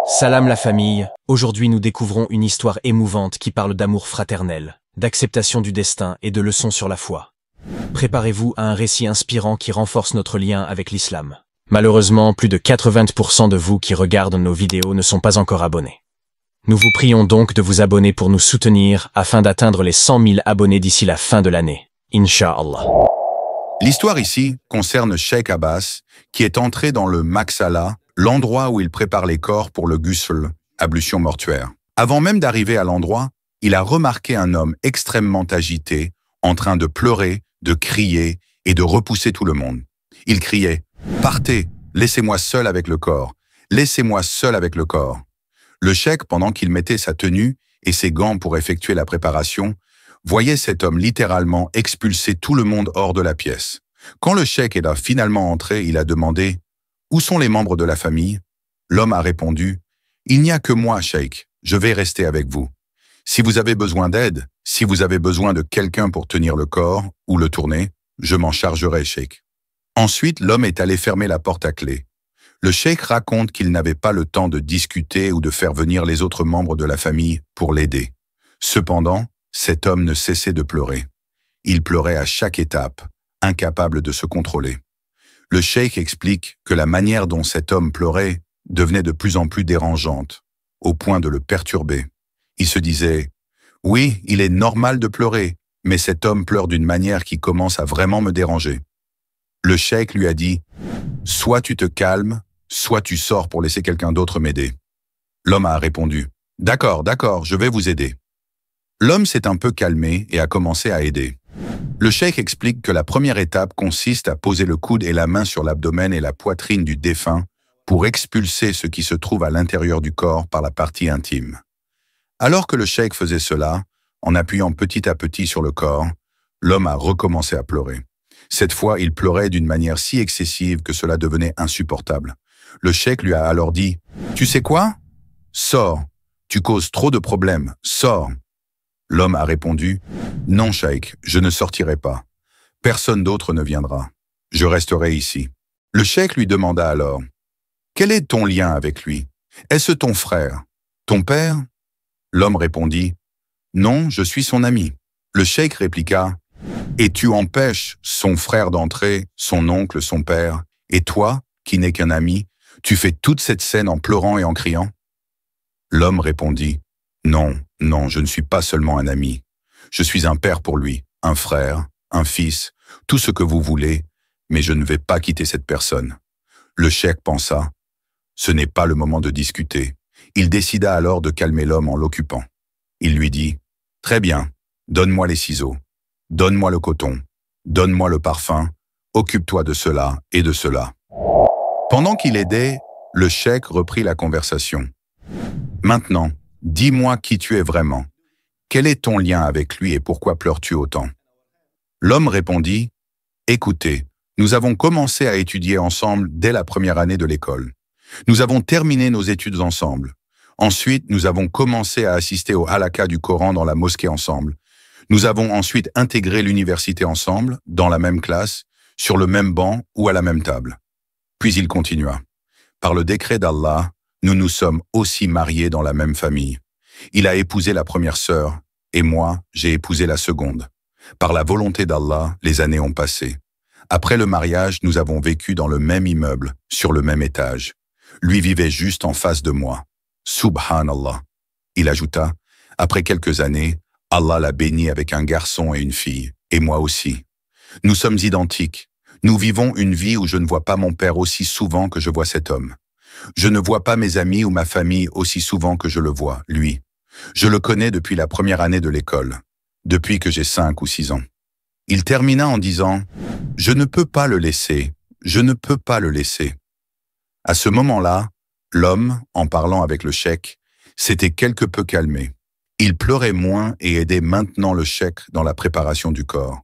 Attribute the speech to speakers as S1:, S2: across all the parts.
S1: Salam la famille, aujourd'hui nous découvrons une histoire émouvante qui parle d'amour fraternel, d'acceptation du destin et de leçons sur la foi. Préparez-vous à un récit inspirant qui renforce notre lien avec l'islam. Malheureusement, plus de 80% de vous qui regardent nos vidéos ne sont pas encore abonnés. Nous vous prions donc de vous abonner pour nous soutenir afin d'atteindre les 100 000 abonnés d'ici la fin de l'année. Inch'Allah.
S2: L'histoire ici concerne Cheikh Abbas, qui est entré dans le Maksala, l'endroit où il prépare les corps pour le ghusl, ablution mortuaire. Avant même d'arriver à l'endroit, il a remarqué un homme extrêmement agité, en train de pleurer, de crier et de repousser tout le monde. Il criait « Partez, laissez-moi seul avec le corps, laissez-moi seul avec le corps ». Le cheikh, pendant qu'il mettait sa tenue et ses gants pour effectuer la préparation, voyait cet homme littéralement expulser tout le monde hors de la pièce. Quand le cheikh est finalement entré, il a demandé « Où sont les membres de la famille ?» L'homme a répondu « Il n'y a que moi, cheikh, je vais rester avec vous. Si vous avez besoin d'aide, si vous avez besoin de quelqu'un pour tenir le corps ou le tourner, je m'en chargerai, cheikh. » Ensuite, l'homme est allé fermer la porte à clé. Le cheikh raconte qu'il n'avait pas le temps de discuter ou de faire venir les autres membres de la famille pour l'aider. Cependant, cet homme ne cessait de pleurer. Il pleurait à chaque étape, incapable de se contrôler. Le cheikh explique que la manière dont cet homme pleurait devenait de plus en plus dérangeante, au point de le perturber. Il se disait « Oui, il est normal de pleurer, mais cet homme pleure d'une manière qui commence à vraiment me déranger. » Le cheikh lui a dit « Soit tu te calmes, soit tu sors pour laisser quelqu'un d'autre m'aider. » L'homme a répondu « D'accord, d'accord, je vais vous aider. » L'homme s'est un peu calmé et a commencé à aider. Le cheikh explique que la première étape consiste à poser le coude et la main sur l'abdomen et la poitrine du défunt pour expulser ce qui se trouve à l'intérieur du corps par la partie intime. Alors que le cheikh faisait cela, en appuyant petit à petit sur le corps, l'homme a recommencé à pleurer. Cette fois, il pleurait d'une manière si excessive que cela devenait insupportable. Le cheikh lui a alors dit « Tu sais quoi? Sors, tu causes trop de problèmes, sors !» L'homme a répondu « Non, cheikh, je ne sortirai pas. Personne d'autre ne viendra. Je resterai ici. » Le cheikh lui demanda alors « Quel est ton lien avec lui? Est-ce ton frère? Ton père ?» L'homme répondit « Non, je suis son ami. » Le cheikh répliqua « Et tu empêches son frère d'entrer, son oncle, son père, et toi, qui n'es qu'un ami, tu fais toute cette scène en pleurant et en criant ?» L'homme répondit « Non, non, je ne suis pas seulement un ami. Je suis un père pour lui, un frère, un fils, tout ce que vous voulez, mais je ne vais pas quitter cette personne. » Le cheikh pensa « Ce n'est pas le moment de discuter. » Il décida alors de calmer l'homme en l'occupant. Il lui dit « Très bien, donne-moi les ciseaux, donne-moi le coton, donne-moi le parfum, occupe-toi de cela et de cela. » Pendant qu'il aidait, le cheikh reprit la conversation. « Maintenant, dis-moi qui tu es vraiment. Quel est ton lien avec lui et pourquoi pleures-tu autant ?» L'homme répondit « Écoutez, nous avons commencé à étudier ensemble dès la première année de l'école. Nous avons terminé nos études ensemble. Ensuite, nous avons commencé à assister au halakha du Coran dans la mosquée ensemble. Nous avons ensuite intégré l'université ensemble, dans la même classe, sur le même banc ou à la même table. » Puis il continua. « Par le décret d'Allah, nous nous sommes aussi mariés dans la même famille. Il a épousé la première sœur, et moi, j'ai épousé la seconde. Par la volonté d'Allah, les années ont passé. Après le mariage, nous avons vécu dans le même immeuble, sur le même étage. Lui vivait juste en face de moi. Subhanallah. » Il ajouta, « Après quelques années, Allah l'a béni avec un garçon et une fille, et moi aussi. Nous sommes identiques. Nous vivons une vie où je ne vois pas mon père aussi souvent que je vois cet homme. Je ne vois pas mes amis ou ma famille aussi souvent que je le vois, lui. Je le connais depuis la première année de l'école, depuis que j'ai 5 ou 6 ans. » Il termina en disant « Je ne peux pas le laisser, je ne peux pas le laisser. » À ce moment-là, l'homme, en parlant avec le cheikh, s'était quelque peu calmé. Il pleurait moins et aidait maintenant le cheikh dans la préparation du corps.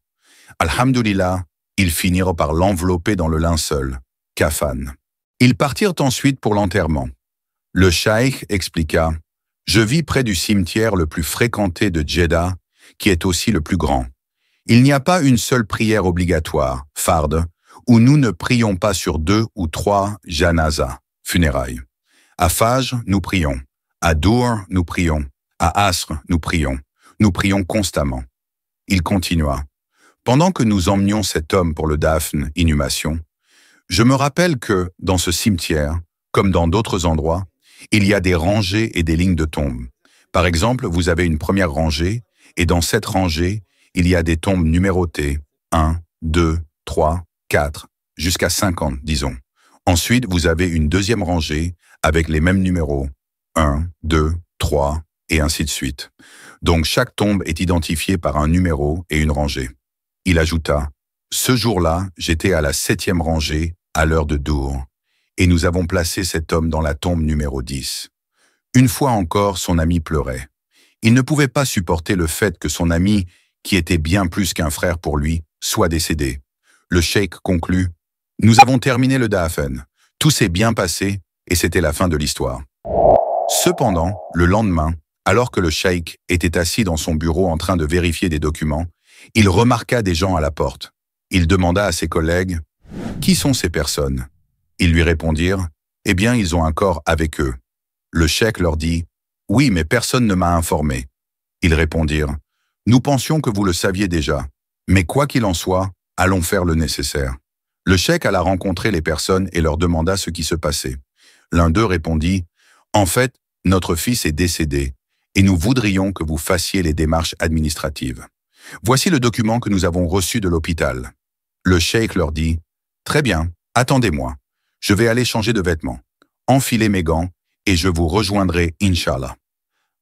S2: Alhamdulillah, ils finirent par l'envelopper dans le linceul, kafan. Ils partirent ensuite pour l'enterrement. Le cheikh expliqua « Je vis près du cimetière le plus fréquenté de Jeddah, qui est aussi le plus grand. Il n'y a pas une seule prière obligatoire, fard, où nous ne prions pas sur 2 ou 3 janazas, funérailles. À Fajr, nous prions. À Dour, nous prions. À Asr, nous prions. Nous prions constamment. Il continua. Pendant que nous emmenions cet homme pour le dafn, inhumation, je me rappelle que, dans ce cimetière, comme dans d'autres endroits, il y a des rangées et des lignes de tombes. Par exemple, vous avez une première rangée, et dans cette rangée, il y a des tombes numérotées, 1, 2, 3, 4, jusqu'à 50, disons. Ensuite, vous avez une deuxième rangée avec les mêmes numéros, 1, 2, 3, et ainsi de suite. Donc chaque tombe est identifiée par un numéro et une rangée. Il ajouta, « Ce jour-là, j'étais à la 7e rangée, à l'heure de Dour, et nous avons placé cet homme dans la tombe numéro 10. Une fois encore, son ami pleurait. Il ne pouvait pas supporter le fait que son ami, qui était bien plus qu'un frère pour lui, soit décédé. Le cheikh conclut, « Nous avons terminé le dafn. Tout s'est bien passé et c'était la fin de l'histoire. » Cependant, le lendemain, alors que le cheikh était assis dans son bureau en train de vérifier des documents, il remarqua des gens à la porte. Il demanda à ses collègues, « Qui sont ces personnes ?» Ils lui répondirent, « Eh bien, ils ont un corps avec eux. » Le cheikh leur dit, « Oui, mais personne ne m'a informé. » Ils répondirent, « Nous pensions que vous le saviez déjà, mais quoi qu'il en soit, allons faire le nécessaire. » Le cheikh alla rencontrer les personnes et leur demanda ce qui se passait. L'un d'eux répondit, « En fait, notre fils est décédé et nous voudrions que vous fassiez les démarches administratives. Voici le document que nous avons reçu de l'hôpital. » Le cheikh leur dit, « Très bien, attendez-moi. Je vais aller changer de vêtements, enfiler mes gants et je vous rejoindrai, Inch'Allah. »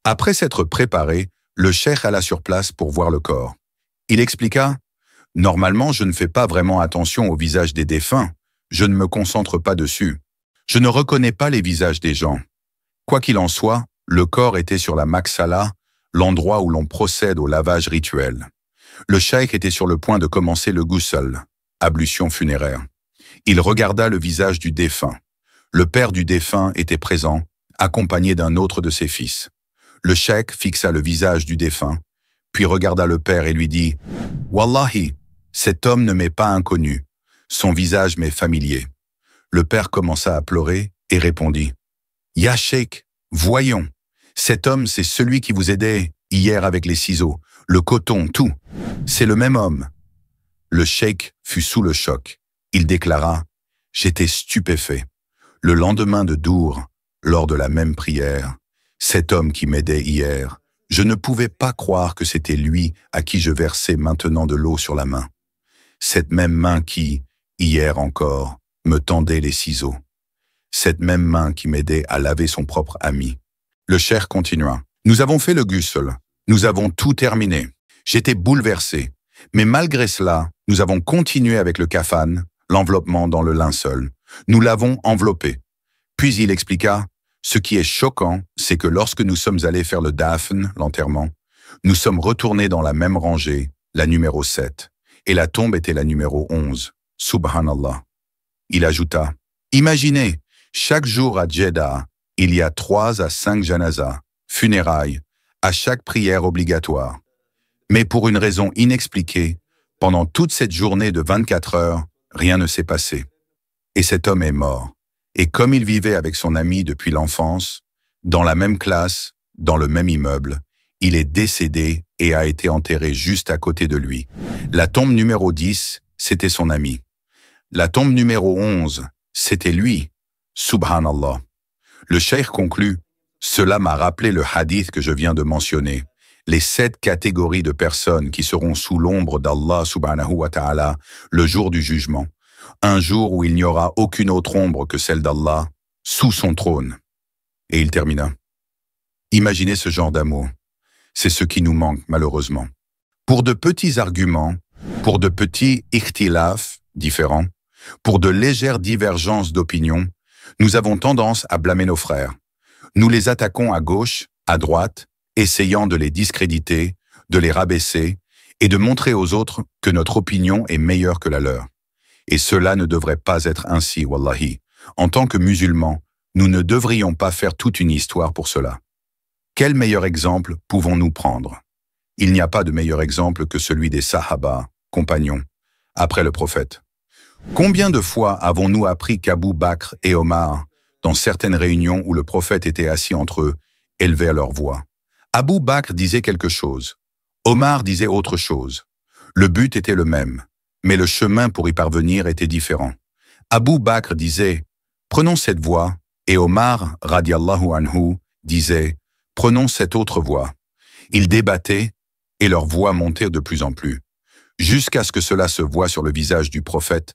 S2: Après s'être préparé, le cheikh alla sur place pour voir le corps. Il expliqua, « Normalement, je ne fais pas vraiment attention au visage des défunts. Je ne me concentre pas dessus. Je ne reconnais pas les visages des gens. » Quoi qu'il en soit, le corps était sur la Maksala, l'endroit où l'on procède au lavage rituel. Le cheikh était sur le point de commencer le ghusl, ablution funéraire. Il regarda le visage du défunt. Le père du défunt était présent, accompagné d'un autre de ses fils. Le cheikh fixa le visage du défunt, puis regarda le père et lui dit « Wallahi, cet homme ne m'est pas inconnu. Son visage m'est familier. » Le père commença à pleurer et répondit « Ya cheikh, voyons, cet homme c'est celui qui vous aidait hier avec les ciseaux, le coton, tout. C'est le même homme. » Le cheikh fut sous le choc. Il déclara « J'étais stupéfait. Le lendemain de Dour, lors de la même prière, cet homme qui m'aidait hier, je ne pouvais pas croire que c'était lui à qui je versais maintenant de l'eau sur la main. Cette même main qui, hier encore, me tendait les ciseaux. Cette même main qui m'aidait à laver son propre ami. » Le cheikh continua. « Nous avons fait le ghusl. Nous avons tout terminé. J'étais bouleversé. Mais malgré cela, nous avons continué avec le kafan, l'enveloppement dans le linceul. Nous l'avons enveloppé. » Puis il expliqua, « Ce qui est choquant, c'est que lorsque nous sommes allés faire le dafn, l'enterrement, nous sommes retournés dans la même rangée, la numéro 7, et la tombe était la numéro 11. Subhanallah. » Il ajouta, « Imaginez, chaque jour à Jeddah, il y a 3 à 5 janazas, funérailles, à chaque prière obligatoire. Mais pour une raison inexpliquée, pendant toute cette journée de 24 heures, rien ne s'est passé. Et cet homme est mort. Et comme il vivait avec son ami depuis l'enfance, dans la même classe, dans le même immeuble, il est décédé et a été enterré juste à côté de lui. La tombe numéro 10, c'était son ami. La tombe numéro 11, c'était lui. Subhanallah. » Le cheikh conclut, « Cela m'a rappelé le hadith que je viens de mentionner. Les 7 catégories de personnes qui seront sous l'ombre d'Allah subhanahu wa ta'ala le jour du jugement. Un jour où il n'y aura aucune autre ombre que celle d'Allah, sous son trône. » Et il termina. Imaginez ce genre d'amour. C'est ce qui nous manque malheureusement. Pour de petits arguments, pour de petits ikhtilaf différents, pour de légères divergences d'opinion, nous avons tendance à blâmer nos frères. Nous les attaquons à gauche, à droite, essayant de les discréditer, de les rabaisser et de montrer aux autres que notre opinion est meilleure que la leur. Et cela ne devrait pas être ainsi, wallahi. En tant que musulmans, nous ne devrions pas faire toute une histoire pour cela. Quel meilleur exemple pouvons-nous prendre? Il n'y a pas de meilleur exemple que celui des Sahaba, compagnons, après le prophète. Combien de fois avons-nous appris qu'Abou Bakr et Omar dans certaines réunions où le prophète était assis entre eux, élevaient leur voix. Abu Bakr disait quelque chose. Omar disait autre chose. Le but était le même, mais le chemin pour y parvenir était différent. Abu Bakr disait « Prenons cette voie » et Omar, radiallahu anhu, disait « Prenons cette autre voie ». Ils débattaient et leurs voix montèrent de plus en plus, jusqu'à ce que cela se voie sur le visage du prophète,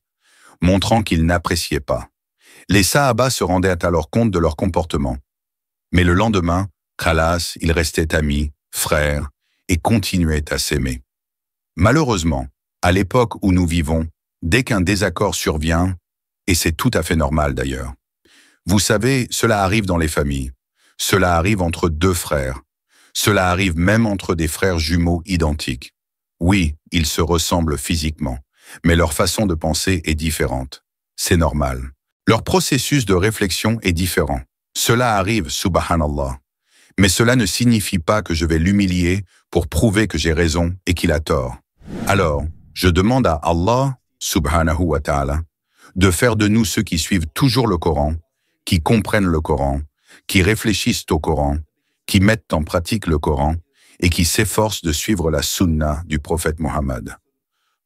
S2: montrant qu'il n'appréciait pas. Les Sahaba se rendaient alors compte de leur comportement. Mais le lendemain, khalas, ils restaient amis, frères, et continuaient à s'aimer. Malheureusement, à l'époque où nous vivons, dès qu'un désaccord survient, et c'est tout à fait normal d'ailleurs, vous savez, cela arrive dans les familles, cela arrive entre deux frères, cela arrive même entre des frères jumeaux identiques. Oui, ils se ressemblent physiquement, mais leur façon de penser est différente. C'est normal. Leur processus de réflexion est différent. Cela arrive, subhanallah. Mais cela ne signifie pas que je vais l'humilier pour prouver que j'ai raison et qu'il a tort. Alors, je demande à Allah, subhanahu wa ta'ala, de faire de nous ceux qui suivent toujours le Coran, qui comprennent le Coran, qui réfléchissent au Coran, qui mettent en pratique le Coran et qui s'efforcent de suivre la sunna du prophète Mohammed.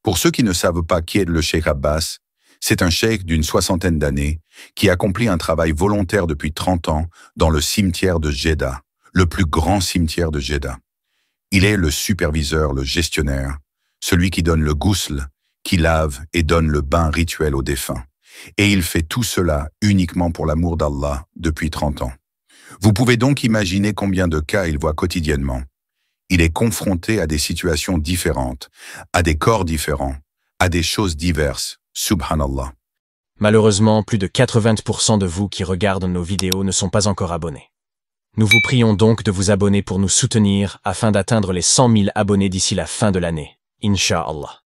S2: Pour ceux qui ne savent pas qui est le Cheikh Abbas, c'est un cheikh d'une 60aine d'années qui accomplit un travail volontaire depuis 30 ans dans le cimetière de Jeddah, le plus grand cimetière de Jeddah. Il est le superviseur, le gestionnaire, celui qui donne le ghusl, qui lave et donne le bain rituel aux défunts. Et il fait tout cela uniquement pour l'amour d'Allah depuis 30 ans. Vous pouvez donc imaginer combien de cas il voit quotidiennement. Il est confronté à des situations différentes, à des corps différents, à des choses diverses, subhanallah.
S1: Malheureusement, plus de 80% de vous qui regardent nos vidéos ne sont pas encore abonnés. Nous vous prions donc de vous abonner pour nous soutenir afin d'atteindre les 100 000 abonnés d'ici la fin de l'année. Inch'Allah.